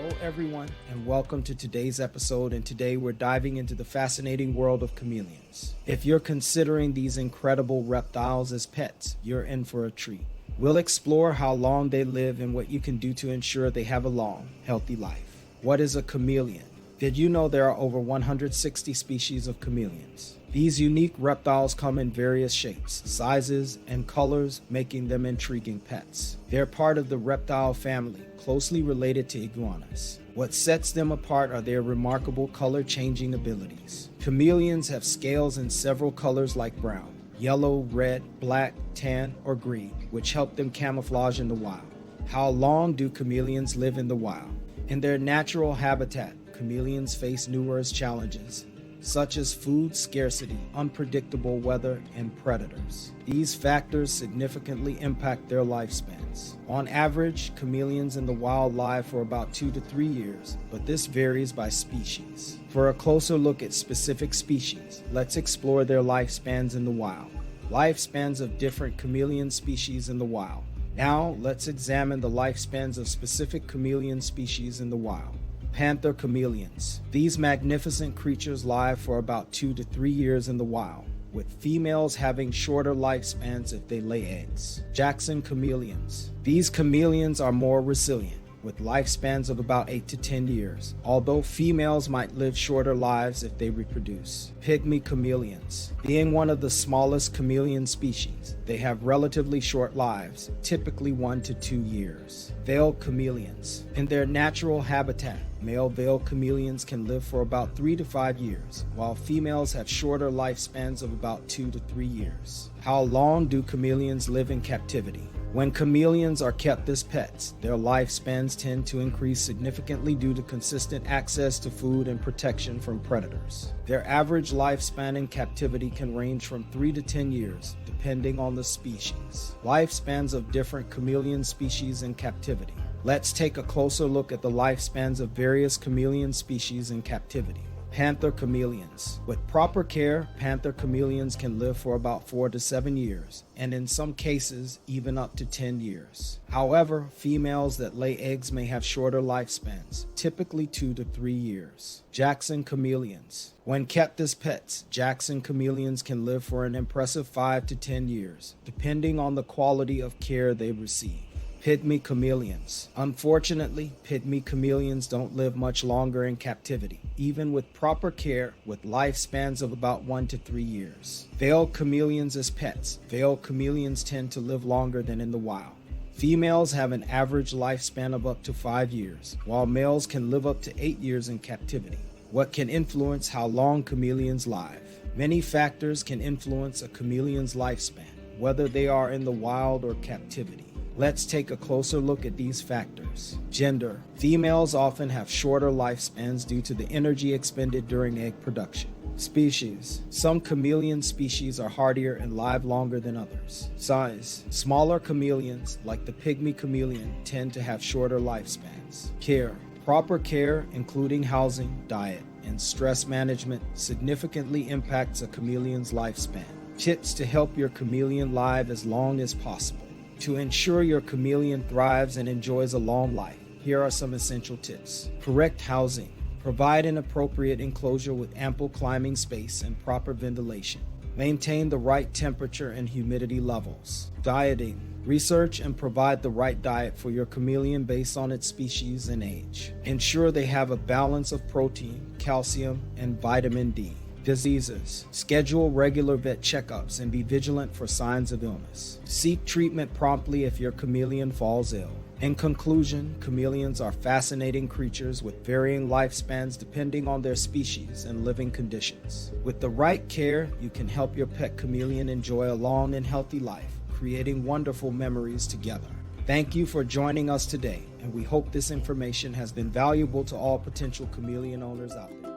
Hello, everyone, and welcome to today's episode. And today we're diving into the fascinating world of chameleons. If you're considering these incredible reptiles as pets, you're in for a treat. We'll explore how long they live and what you can do to ensure they have a long, healthy life. What is a chameleon? Did you know there are over 160 species of chameleons? These unique reptiles come in various shapes, sizes, and colors, making them intriguing pets. They're part of the reptile family, closely related to iguanas. What sets them apart are their remarkable color-changing abilities. Chameleons have scales in several colors like brown, yellow, red, black, tan, or green, which help them camouflage in the wild. How long do chameleons live in the wild? In their natural habitat, chameleons face numerous challenges, such as food scarcity, unpredictable weather, and predators. These factors significantly impact their lifespans. On average, chameleons in the wild live for about 2 to 3 years, but this varies by species. For a closer look at specific species, let's explore their lifespans in the wild. Lifespans of different chameleon species in the wild. Now, let's examine the lifespans of specific chameleon species in the wild. Panther chameleons. These magnificent creatures live for about 2 to 3 years in the wild, with females having shorter lifespans if they lay eggs. Jackson chameleons. These chameleons are more resilient, with lifespans of about 8 to 10 years, although females might live shorter lives if they reproduce. Pygmy chameleons. Being one of the smallest chameleon species, they have relatively short lives, typically 1 to 2 years. Veiled chameleons. In their natural habitat, male veiled chameleons can live for about 3 to 5 years, while females have shorter lifespans of about 2 to 3 years. How long do chameleons live in captivity? When chameleons are kept as pets, their lifespans tend to increase significantly due to consistent access to food and protection from predators. Their average lifespan in captivity can range from 3 to 10 years, depending on the species. Lifespans of different chameleon species in captivity. Let's take a closer look at the lifespans of various chameleon species in captivity. Panther chameleons. With proper care, panther chameleons can live for about 4 to 7 years, and in some cases, even up to 10 years. However, females that lay eggs may have shorter lifespans, typically 2 to 3 years. Jackson chameleons. When kept as pets, Jackson chameleons can live for an impressive 5 to 10 years, depending on the quality of care they receive. Pygmy chameleons. Unfortunately, pygmy chameleons don't live much longer in captivity, even with proper care, with lifespans of about 1 to 3 years. Veiled chameleons as pets. Veiled chameleons tend to live longer than in the wild. Females have an average lifespan of up to 5 years, while males can live up to 8 years in captivity. What can influence how long chameleons live? Many factors can influence a chameleon's lifespan, whether they are in the wild or captivity. Let's take a closer look at these factors. Gender. Females often have shorter lifespans due to the energy expended during egg production. Species. Some chameleon species are hardier and live longer than others. Size. Smaller chameleons, like the pygmy chameleon, tend to have shorter lifespans. Care. Proper care, including housing, diet, and stress management, significantly impacts a chameleon's lifespan. Tips to help your chameleon live as long as possible. To ensure your chameleon thrives and enjoys a long life, here are some essential tips. Correct housing. Provide an appropriate enclosure with ample climbing space and proper ventilation. Maintain the right temperature and humidity levels. Dieting. Research and provide the right diet for your chameleon based on its species and age. Ensure they have a balance of protein, calcium, and vitamin D. Diseases. Schedule regular vet checkups and be vigilant for signs of illness. Seek treatment promptly if your chameleon falls ill. In conclusion, chameleons are fascinating creatures with varying lifespans depending on their species and living conditions. With the right care, you can help your pet chameleon enjoy a long and healthy life, creating wonderful memories together. Thank you for joining us today, and we hope this information has been valuable to all potential chameleon owners out there.